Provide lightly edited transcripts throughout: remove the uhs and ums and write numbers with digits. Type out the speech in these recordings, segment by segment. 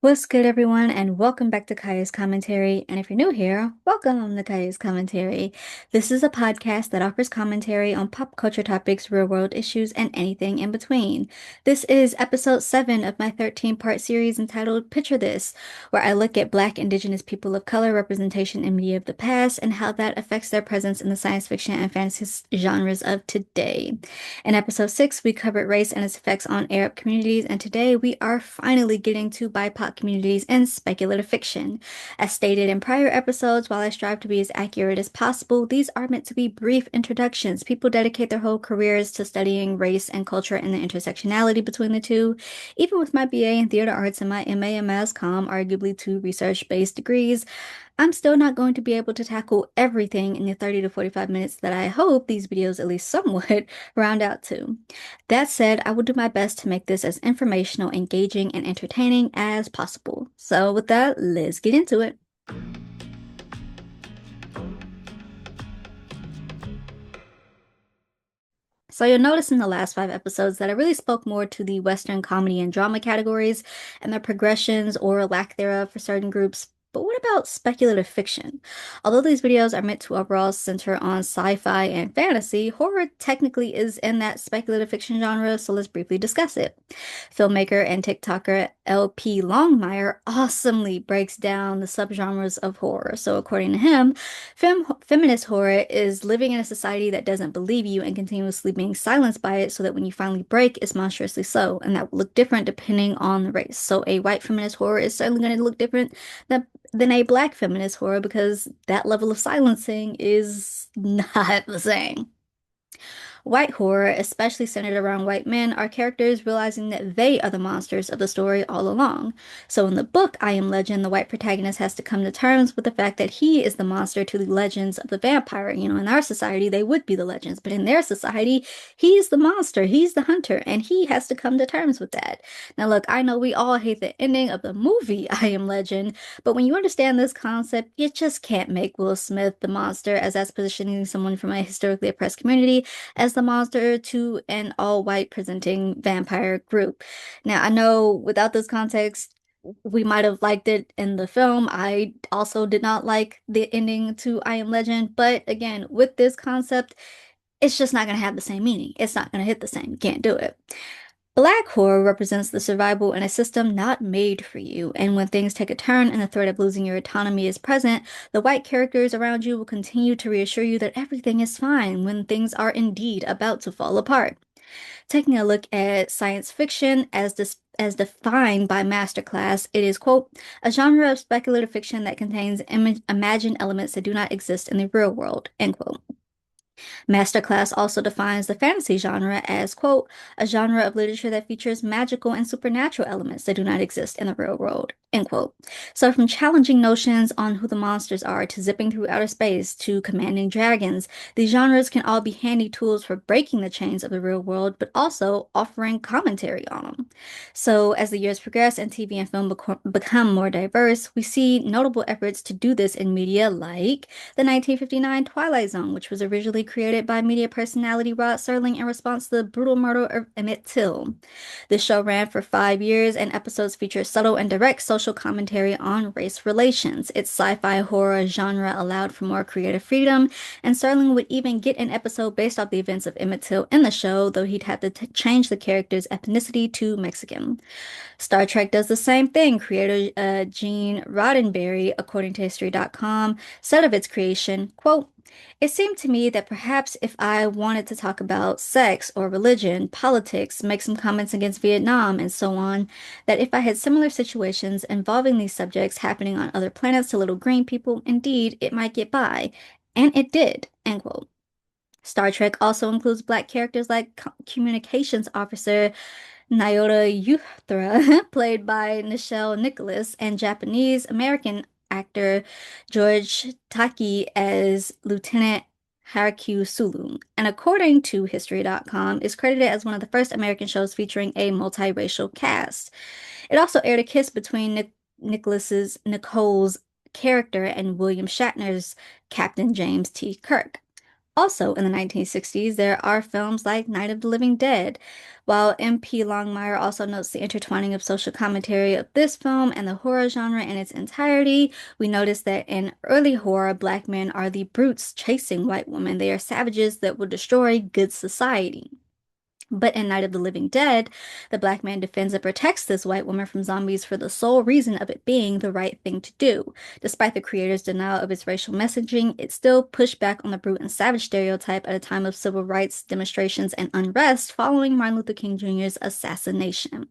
What's good, everyone, and welcome back to Kaya's Commentary. And if you're new here, welcome to Kaya's Commentary. This is a podcast that offers commentary on pop culture topics, real world issues, and anything in between. This is episode 7 of my 13-part series entitled Picture This, where I look at Black, Indigenous people of color representation in media of the past and how that affects their presence in the science fiction and fantasy genres of today. In episode 6, we covered race and its effects on Arab communities, and today we are finally getting to BIPOC communities in speculative fiction. As stated in prior episodes, while I strive to be as accurate as possible, these are meant to be brief introductions. People dedicate their whole careers to studying race and culture and the intersectionality between the two. Even with my BA in theater arts and my MA in mass comm, arguably two research-based degrees, I'm still not going to be able to tackle everything in the 30 to 45 minutes that I hope these videos at least somewhat round out to. That said, I will do my best to make this as informational, engaging, and entertaining as possible. So with that, let's get into it. So you'll notice in the last 5 episodes that I really spoke more to the Western comedy and drama categories and their progressions or lack thereof for certain groups. But what about speculative fiction? Although these videos are meant to overall center on sci-fi and fantasy, horror technically is in that speculative fiction genre, so let's briefly discuss it. Filmmaker and TikToker LP Longmire awesomely breaks down the subgenres of horror. So according to him, feminist horror is living in a society that doesn't believe you and continuously being silenced by it so that when you finally break, it's monstrously so, and that will look different depending on the race. So a white feminist horror is certainly going to look different than a black feminist horror because that level of silencing is not the same. White horror, especially centered around white men, are characters realizing that they are the monsters of the story all along. So in the book I Am Legend, the white protagonist has to come to terms with the fact that he is the monster to the legends of the vampire. You know, in our society, they would be the legends, but in their society, he's the monster, he's the hunter, and he has to come to terms with that. Now, look, I know we all hate the ending of the movie I Am Legend, but when you understand this concept, you just can't make Will Smith the monster, as that's positioning someone from a historically oppressed community as the monster to an all-white presenting vampire group. Now, I know without this context, we might have liked it in the film. I also did not like the ending to I Am Legend, but again, with this concept, it's just not going to have the same meaning. It's not going to hit the same. You can't do it. Black horror represents the survival in a system not made for you, and when things take a turn and the threat of losing your autonomy is present, the white characters around you will continue to reassure you that everything is fine when things are indeed about to fall apart. Taking a look at science fiction as defined by Masterclass, it is, quote, a genre of speculative fiction that contains imagined elements that do not exist in the real world, end quote. Masterclass also defines the fantasy genre as, quote, a genre of literature that features magical and supernatural elements that do not exist in the real world, end quote. So from challenging notions on who the monsters are to zipping through outer space to commanding dragons, these genres can all be handy tools for breaking the chains of the real world, but also offering commentary on them. So as the years progress and TV and film become more diverse, we see notable efforts to do this in media like the 1959 Twilight Zone, which was originally created by media personality Rod Serling in response to the brutal murder of Emmett Till. This show ran for 5 years, and episodes featured subtle and direct social commentary on race relations. Its sci-fi horror genre allowed for more creative freedom, and Serling would even get an episode based off the events of Emmett Till in the show, though he'd have to change the character's ethnicity to Mexican. Star Trek does the same thing. Creator Gene Roddenberry, according to History.com, said of its creation, quote, it seemed to me that perhaps if I wanted to talk about sex or religion, politics, make some comments against Vietnam, and so on, that if I had similar situations involving these subjects happening on other planets to little green people, indeed, it might get by. And it did, end quote. Star Trek also includes black characters like communications officer Nyota Youthra, played by Nichelle Nicholas, and Japanese American actor George Taki as Lieutenant Haruki Sulu, and according to History.com, is credited as one of the first American shows featuring a multiracial cast. It also aired a kiss between Nicole's character and William Shatner's Captain James T. Kirk. Also, in the 1960s, there are films like Night of the Living Dead. While M.P. Longmire also notes the intertwining of social commentary of this film and the horror genre in its entirety, we notice that in early horror, black men are the brutes chasing white women. They are savages that will destroy good society. But in Night of the Living Dead, the black man defends and protects this white woman from zombies for the sole reason of it being the right thing to do. Despite the creator's denial of its racial messaging, it still pushed back on the brute and savage stereotype at a time of civil rights demonstrations and unrest following Martin Luther King Jr.'s assassination.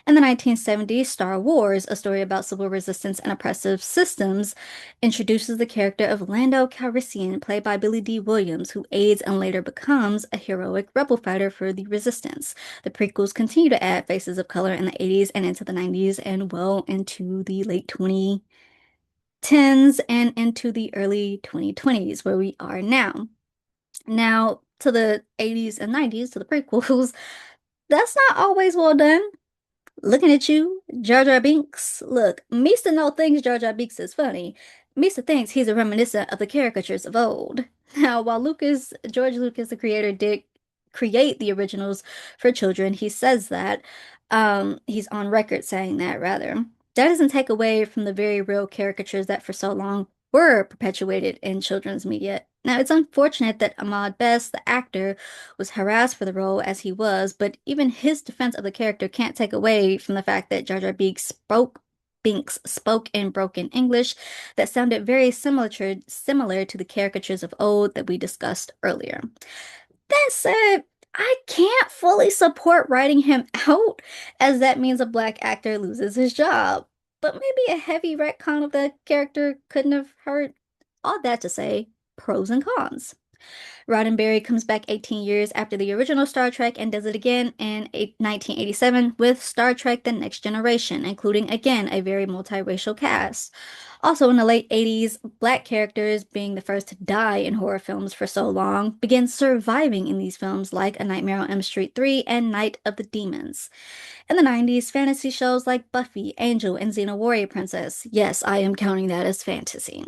In the 1970s, Star Wars, a story about civil resistance and oppressive systems, introduces the character of Lando Calrissian, played by Billy D. Williams, who aids and later becomes a heroic rebel fighter for the resistance. The prequels continue to add faces of color in the 80s and into the 90s and well into the late 2010s and into the early 2020s, where we are now. Now, to the 80s and 90s, to the prequels, that's not always well done. Looking at you, Jar Jar Binks. Look, Misa no thinks Jar Jar Binks is funny. Misa thinks he's a reminiscent of the caricatures of old. Now, while George Lucas, the creator, did create the originals for children, he says that. He's on record saying that, rather. That doesn't take away from the very real caricatures that for so long were perpetuated in children's media. Now, it's unfortunate that Ahmad Best, the actor, was harassed for the role as he was, but even his defense of the character can't take away from the fact that Jar Jar Binks spoke in broken English that sounded very similar to the caricatures of old that we discussed earlier. That said, I can't fully support writing him out, as that means a black actor loses his job. But maybe a heavy retcon of the character couldn't have hurt. All that to say, pros and cons. Roddenberry comes back 18 years after the original Star Trek and does it again in 1987 with Star Trek The Next Generation, including again a very multiracial cast. Also in the late 80s, black characters, being the first to die in horror films for so long, began surviving in these films like A Nightmare on Elm Street 3 and Night of the Demons. In the 90s, fantasy shows like Buffy, Angel, and Xena Warrior Princess, yes, I am counting that as fantasy,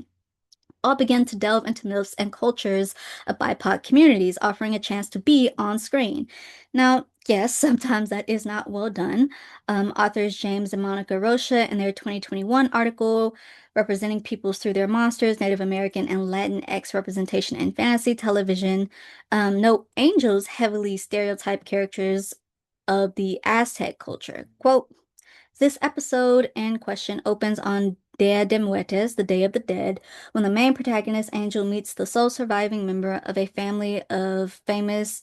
all began to delve into myths and cultures of BIPOC communities, offering a chance to be on screen. Now, yes, sometimes that is not well done. Authors James and Monica Rocha, in their 2021 article, Representing Peoples Through Their Monsters, Native American and Latinx Representation in Fantasy Television, note Angel's heavily stereotyped characters of the Aztec culture. Quote, this episode in question opens on Dia de Muertes, the Day of the Dead, when the main protagonist, Angel, meets the sole surviving member of a family of famous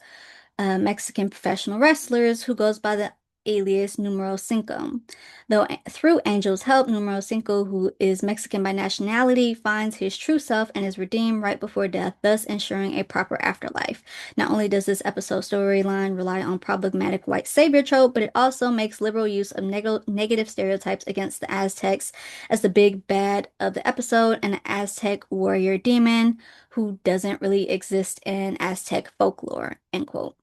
Mexican professional wrestlers who goes by the alias Numero Cinco. Though through Angel's help, Numero Cinco, who is Mexican by nationality, finds his true self and is redeemed right before death, thus ensuring a proper afterlife. Not only does this episode storyline rely on problematic white savior trope, but it also makes liberal use of negative stereotypes against the Aztecs as the big bad of the episode and an Aztec warrior demon who doesn't really exist in Aztec folklore, end quote.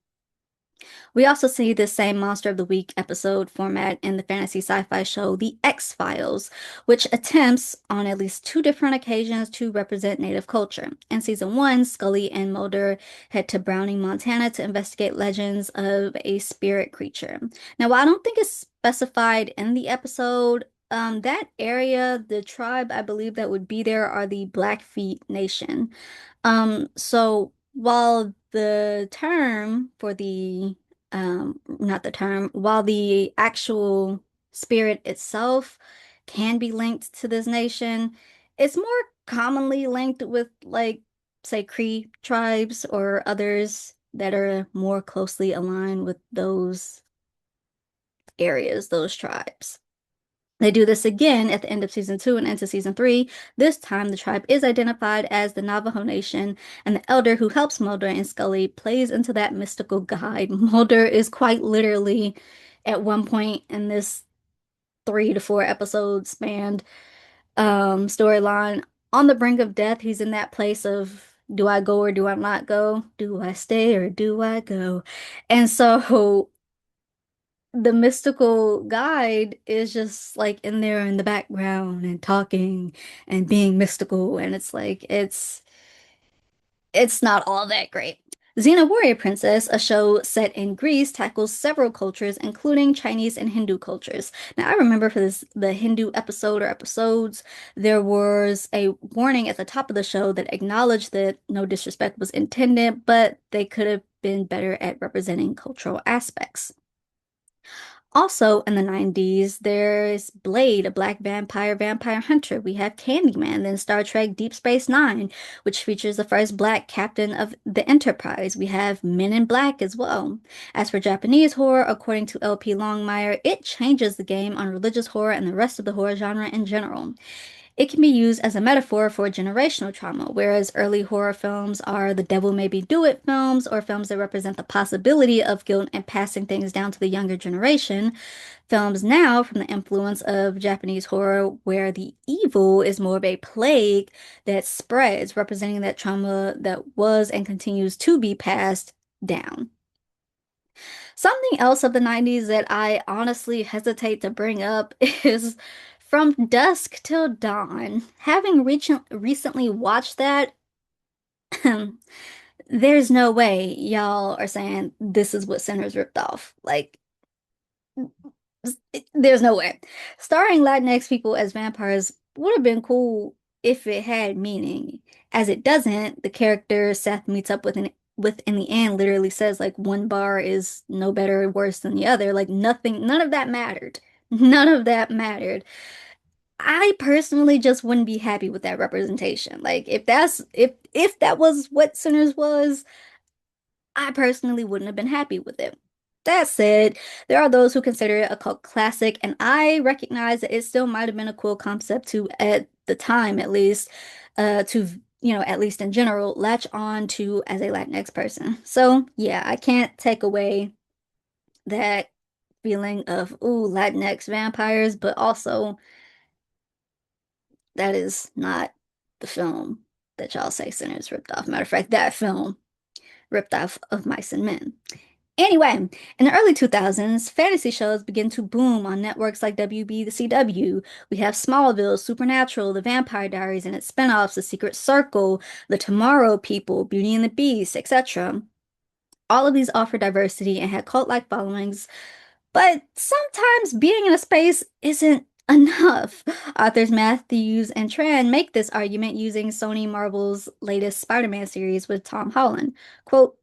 We also see this same Monster of the Week episode format in the fantasy sci-fi show The X-Files, which attempts on at least two different occasions to represent Native culture. In season one, Scully and Mulder head to Browning, Montana to investigate legends of a spirit creature. Now, while I don't think it's specified in the episode, that area, the tribe I believe that would be there are the Blackfeet Nation. So while the term for the not the term, while the actual spirit itself can be linked to this nation, it's more commonly linked with, like, say, Cree tribes or others that are more closely aligned with those areas, those tribes. They do this again at the end of season two and into season three. This time, the tribe is identified as the Navajo Nation, and the elder who helps Mulder and Scully plays into that mystical guide. Mulder is quite literally, at one point in this 3 to 4 episode spanned storyline, on the brink of death. He's in that place of, do I go or do I not go? Do I stay or do I go? And so the mystical guide is just like in there in the background and talking and being mystical, and it's like It's not all that great. Xena Warrior Princess, a show set in Greece, tackles several cultures, including Chinese and Hindu cultures. Now, I remember for the Hindu episode or episodes, there was a warning at the top of the show that acknowledged that no disrespect was intended, but they could have been better at representing cultural aspects. Also in the 90s, there's Blade, a black vampire hunter. We have Candyman, then Star Trek Deep Space Nine, which features the first black captain of the Enterprise. We have Men in Black as well. As for Japanese horror, according to LP Longmire, it changes the game on religious horror and the rest of the horror genre in general. It can be used as a metaphor for generational trauma, whereas early horror films are the devil made me do it films or films that represent the possibility of guilt and passing things down to the younger generation. Films now, from the influence of Japanese horror, where the evil is more of a plague that spreads, representing that trauma that was and continues to be passed down. Something else of the 90s that I honestly hesitate to bring up is From Dusk Till Dawn. Having recently watched that, there's no way y'all are saying this is what Sinners ripped off. Like, there's no way. Starring Latinx people as vampires would have been cool if it had meaning. As it doesn't, the character Seth meets up with in the end literally says like one bar is no better or worse than the other. Like nothing, none of that mattered. None of that mattered. I personally just wouldn't be happy with that representation. Like if that was what Sinners was, I personally wouldn't have been happy with it. That said, there are those who consider it a cult classic, and I recognize that it still might have been a cool concept to, at the time at least, at least in general, latch on to as a Latinx person. So, yeah, I can't take away that feeling of, ooh, Latinx vampires, but also that is not the film that y'all say Sinners ripped off. Matter of fact, that film ripped off of Mice and Men. Anyway, in the early 2000s, fantasy shows begin to boom on networks like WB the CW. We have Smallville, Supernatural, The Vampire Diaries, and its spin-offs, The Secret Circle, The Tomorrow People, Beauty and the Beast, etc. All of these offer diversity and had cult-like followings, but sometimes being in a space isn't enough. Authors Matthews and Tran make this argument using Sony Marvel's latest Spider-Man series with Tom Holland. Quote,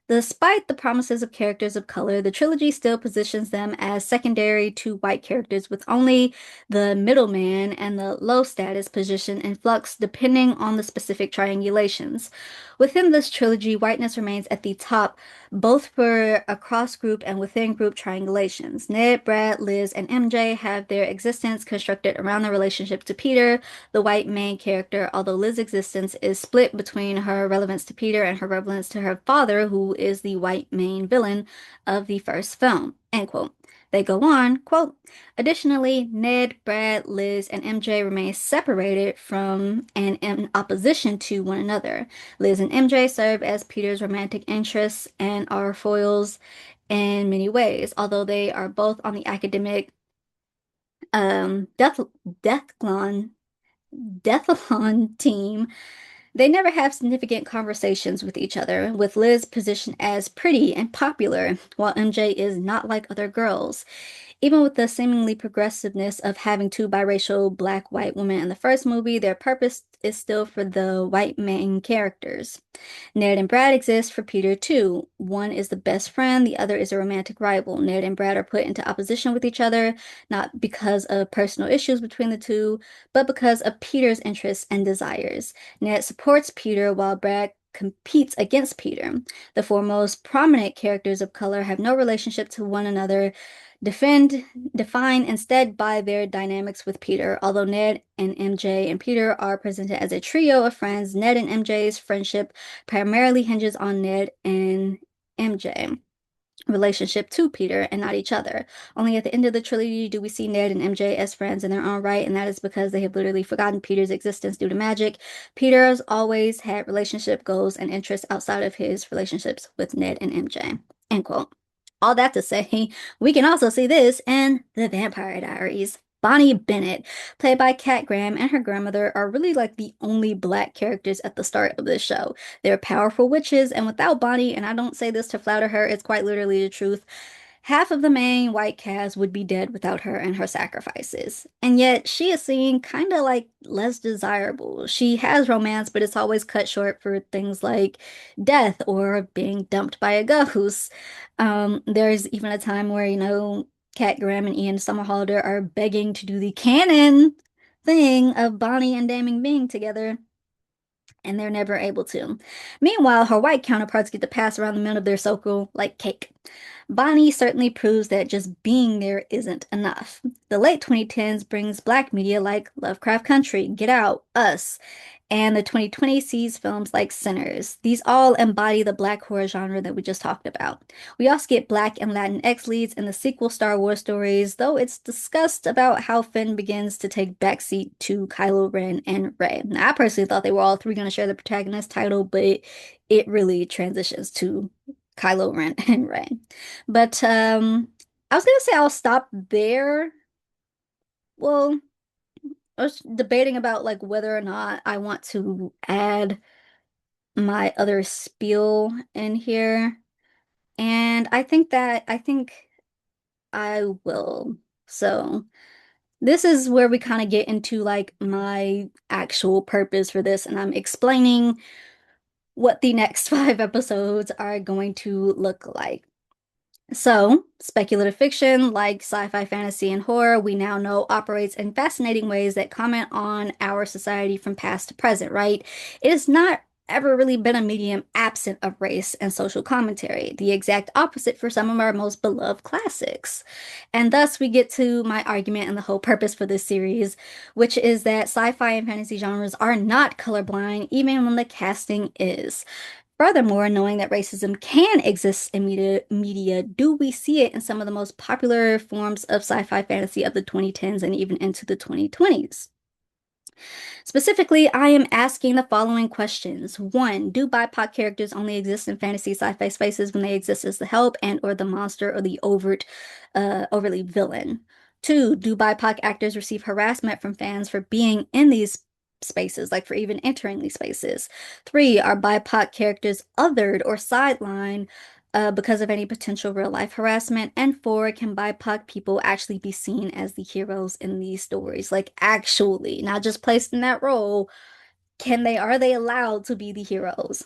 despite the promises of characters of color, the trilogy still positions them as secondary to white characters, with only the middleman and the low status position in flux depending on the specific triangulations. Within this trilogy, whiteness remains at the top, both for across group and within group triangulations. Ned, Brad, Liz, and MJ have their existence constructed around their relationship to Peter, the white main character, although Liz's existence is split between her relevance to Peter and her relevance to her father, who is the white main villain of the first film. End quote. They go on, quote, additionally, Ned, Brad, Liz, and MJ remain separated from and in opposition to one another. Liz and MJ serve as Peter's romantic interests and are foils in many ways, although they are both on the academic death deathlon deathlon team. They never have significant conversations with each other, with Liz positioned as pretty and popular, while MJ is not like other girls. Even with the seemingly progressiveness of having two biracial black-white women in the first movie, their purpose is still for the white main characters. Ned and Brad exist for Peter too. One is the best friend, the other is a romantic rival. Ned and Brad are put into opposition with each other, not because of personal issues between the two, but because of Peter's interests and desires. Ned supports Peter while Brad competes against Peter. The four most prominent characters of color have no relationship to one another, defined instead by their dynamics with Peter. Although Ned and MJ and Peter are presented as a trio of friends, Ned and MJ's friendship primarily hinges on Ned and MJ relationship to Peter and not each other. Only at the end of the trilogy do we see Ned and MJ as friends in their own right, and that is because they have literally forgotten Peter's existence due to magic. Peter has always had relationship goals and interests outside of his relationships with Ned and MJ. End quote. All that to say, we can also see this in The Vampire Diaries. Bonnie Bennett, played by Kat Graham, and her grandmother are really like the only black characters at the start of this show. They're powerful witches, and without Bonnie, and I don't say this to flatter her, it's quite literally the truth, half of the main white cast would be dead without her and her sacrifices. And yet she is seen kind of like less desirable. She has romance, but it's always cut short for things like death or being dumped by a ghost. There's even a time where, Cat Graham and Ian Somerhalder are begging to do the canon thing of Bonnie and Damon being together, and they're never able to. Meanwhile, her white counterparts get to pass around the middle of their circle like cake. Bonnie certainly proves that just being there isn't enough. The late 2010s brings black media like Lovecraft Country, Get Out, Us, and the 2020s sees films like Sinners. These all embody the black horror genre that we just talked about. We also get black and Latinx leads in the sequel Star Wars stories, though it's discussed about how Finn begins to take backseat to Kylo Ren and Rey. Now, I personally thought they were all three going to share the protagonist title, but it really transitions to Kylo Ren and Rey. But I was gonna say I'll stop there. Well, I was debating about like whether or not I want to add my other spiel in here. And I think I will. So this is where we kind of get into like my actual purpose for this, and I'm explaining what the next five episodes are going to look like. So, speculative fiction, like sci-fi, fantasy, and horror, we now know operates in fascinating ways that comment on our society from past to present, right? It has not ever really been a medium absent of race and social commentary, the exact opposite for some of our most beloved classics. And thus, we get to my argument and the whole purpose for this series, which is that sci-fi and fantasy genres are not colorblind, even when the casting is. Furthermore, knowing that racism can exist in media, do we see it in some of the most popular forms of sci-fi fantasy of the 2010s and even into the 2020s? Specifically, I am asking the following questions. One, do BIPOC characters only exist in fantasy sci-fi spaces when they exist as the help and or the monster or the overtly villain? Two, do BIPOC actors receive harassment from fans for being in these spaces, like for even entering these spaces? Three, are BIPOC characters othered or sidelined because of any potential real life harassment? And four, can BIPOC people actually be seen as the heroes in these stories? Like actually, not just placed in that role. Are they allowed to be the heroes?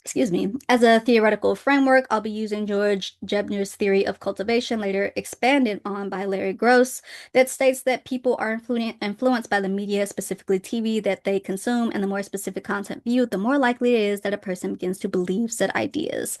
Excuse me. As a theoretical framework, I'll be using George Jebner's theory of cultivation, later expanded on by Larry Gross, that states that people are influenced by the media, specifically TV, that they consume, and the more specific content viewed, the more likely it is that a person begins to believe said ideas.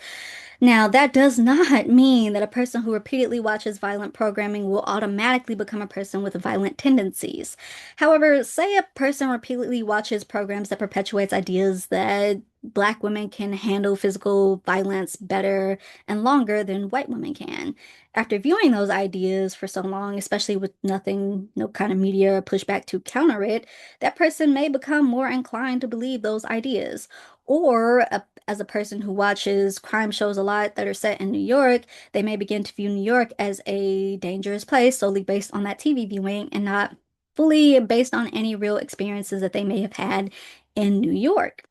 Now, that does not mean that a person who repeatedly watches violent programming will automatically become a person with violent tendencies. However, say a person repeatedly watches programs that perpetuates ideas that Black women can handle physical violence better and longer than white women can. After viewing those ideas for so long, especially with nothing, no kind of media or pushback to counter it, that person may become more inclined to believe those ideas. Or as a person who watches crime shows a lot that are set in New York, they may begin to view New York as a dangerous place solely based on that TV viewing and not fully based on any real experiences that they may have had in New York.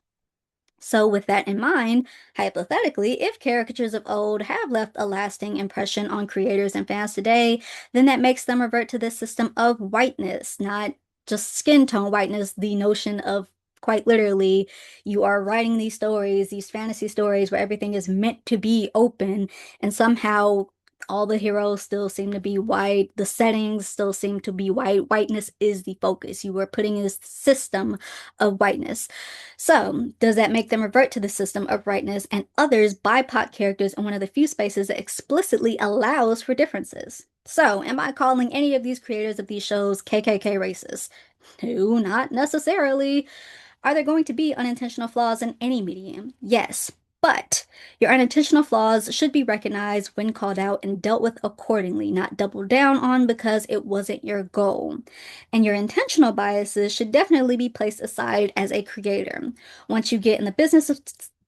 So, with that in mind, hypothetically, if caricatures of old have left a lasting impression on creators and fans today, then that makes them revert to this system of whiteness, not just skin tone whiteness, the notion of quite literally, you are writing these stories, these fantasy stories where everything is meant to be open, and somehow all the heroes still seem to be white, the settings still seem to be white. Whiteness is the focus. You are putting in this system of whiteness. So, does that make them revert to the system of rightness and others BIPOC characters in one of the few spaces that explicitly allows for differences? So, am I calling any of these creators of these shows KKK racist? No, not necessarily. Are there going to be unintentional flaws in any medium? Yes. But your unintentional flaws should be recognized when called out and dealt with accordingly, not doubled down on because it wasn't your goal. And your intentional biases should definitely be placed aside as a creator. Once you get in the business of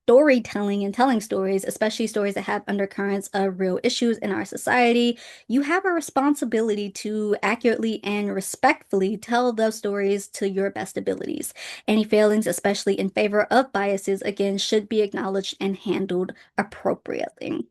storytelling and telling stories, especially stories that have undercurrents of real issues in our society, you have a responsibility to accurately and respectfully tell those stories to your best abilities. Any failings, especially in favor of biases, again, should be acknowledged and handled appropriately.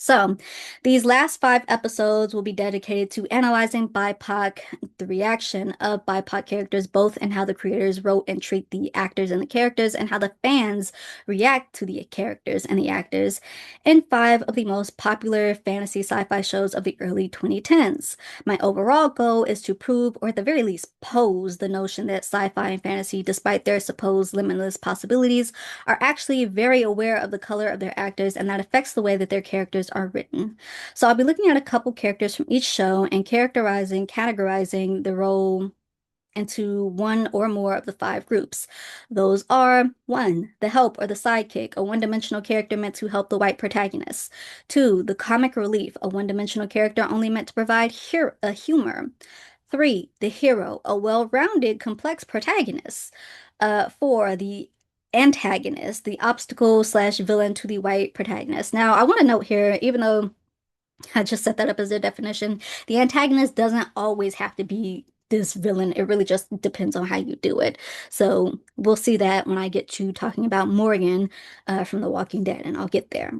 So, these last five episodes will be dedicated to analyzing BIPOC, the reaction of BIPOC characters, both in how the creators wrote and treat the actors and the characters, and how the fans react to the characters and the actors, in five of the most popular fantasy sci-fi shows of the early 2010s. My overall goal is to prove, or at the very least, pose the notion that sci-fi and fantasy, despite their supposed limitless possibilities, are actually very aware of the color of their actors, and that affects the way that their characters are written. So I'll be looking at a couple characters from each show and categorizing the role into one or more of the five groups. Those are one, the help or the sidekick, a one-dimensional character meant to help the white protagonist. Two, the comic relief, a one-dimensional character only meant to provide humor. Three, the hero, a well-rounded, complex protagonist. Four, the antagonist, the obstacle slash villain to the white protagonist. Now, I want to note here, even though I just set that up as a definition, the antagonist doesn't always have to be this villain. It really just depends on how you do it. So we'll see that when I get to talking about Morgan from The Walking Dead, and I'll get there.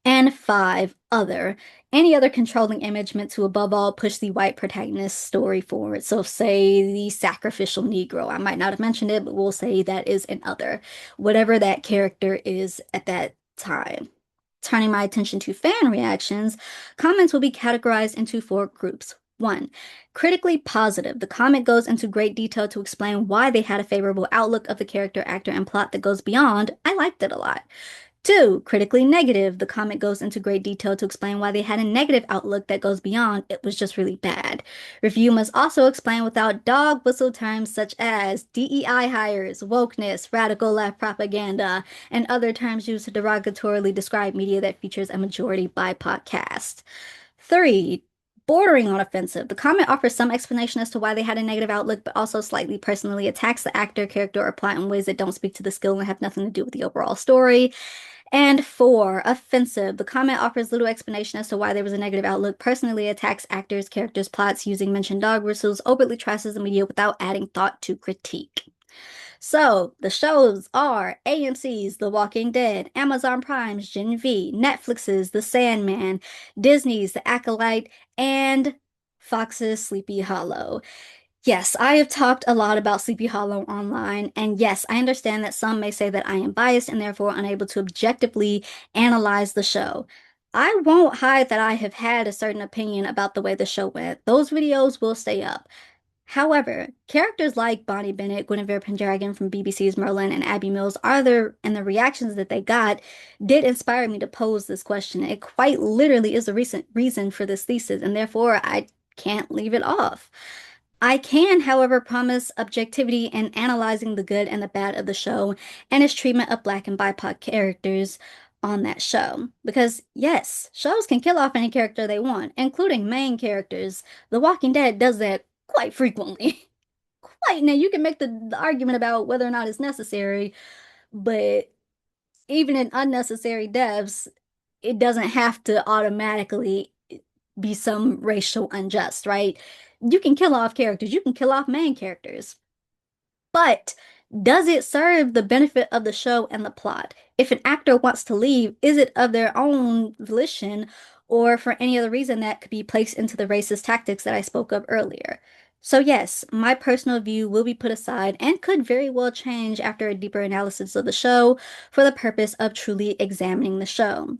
And five, other. Any other controlling image meant to, above all, push the white protagonist's story forward. So, say the sacrificial Negro. I might not have mentioned it, but we'll say that is an other. Whatever that character is at that time. Turning my attention to fan reactions, comments will be categorized into four groups. One, critically positive. The comment goes into great detail to explain why they had a favorable outlook of the character, actor, and plot that goes beyond, I liked it a lot. Two, critically negative. The comment goes into great detail to explain why they had a negative outlook that goes beyond it was just really bad. Review must also explain without dog whistle terms such as DEI hires, wokeness, radical left propaganda, and other terms used to derogatorily describe media that features a majority BIPOC cast. Three, bordering on offensive. The comment offers some explanation as to why they had a negative outlook, but also slightly personally attacks the actor, character, or plot in ways that don't speak to the skill and have nothing to do with the overall story. And four, offensive. The comment offers little explanation as to why there was a negative outlook, personally attacks actors, characters, plots using mentioned dog whistles, overtly trashes the media without adding thought to critique. So, the shows are AMC's The Walking Dead, Amazon Prime's Gen V, Netflix's The Sandman, Disney's The Acolyte, and Fox's Sleepy Hollow. Yes, I have talked a lot about Sleepy Hollow online, and yes, I understand that some may say that I am biased and therefore unable to objectively analyze the show. I won't hide that I have had a certain opinion about the way the show went. Those videos will stay up. However, characters like Bonnie Bennett, Guinevere Pendragon from BBC's Merlin, and Abby Mills are there, and the reactions that they got did inspire me to pose this question. It quite literally is the recent reason for this thesis, and therefore I can't leave it off. I can, however, promise objectivity in analyzing the good and the bad of the show and its treatment of Black and BIPOC characters on that show. Because, yes, shows can kill off any character they want, including main characters. The Walking Dead does that quite frequently. Quite. Now, you can make the argument about whether or not it's necessary, but even in unnecessary deaths, it doesn't have to automatically be some racial unjust, right? You can kill off characters, you can kill off main characters. But does it serve the benefit of the show and the plot? If an actor wants to leave, is it of their own volition or for any other reason that could be placed into the racist tactics that I spoke of earlier? So, yes, my personal view will be put aside and could very well change after a deeper analysis of the show for the purpose of truly examining the show.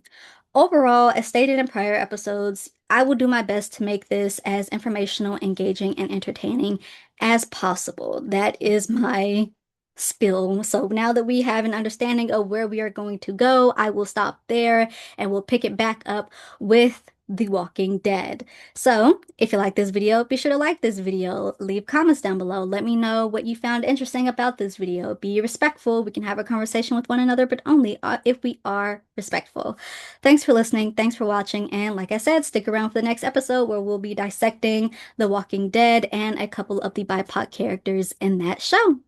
Overall, as stated in prior episodes, I will do my best to make this as informational, engaging, and entertaining as possible. That is my spill. So now that we have an understanding of where we are going to go, I will stop there and we'll pick it back up with The Walking Dead. So if you like this video, be sure to like this video, leave comments down below. Let me know what you found interesting about this video. Be respectful. We can have a conversation with one another, but only if we are respectful. Thanks for listening. Thanks for watching. And like I said, stick around for the next episode where we'll be dissecting The Walking Dead and a couple of the BIPOC characters in that show.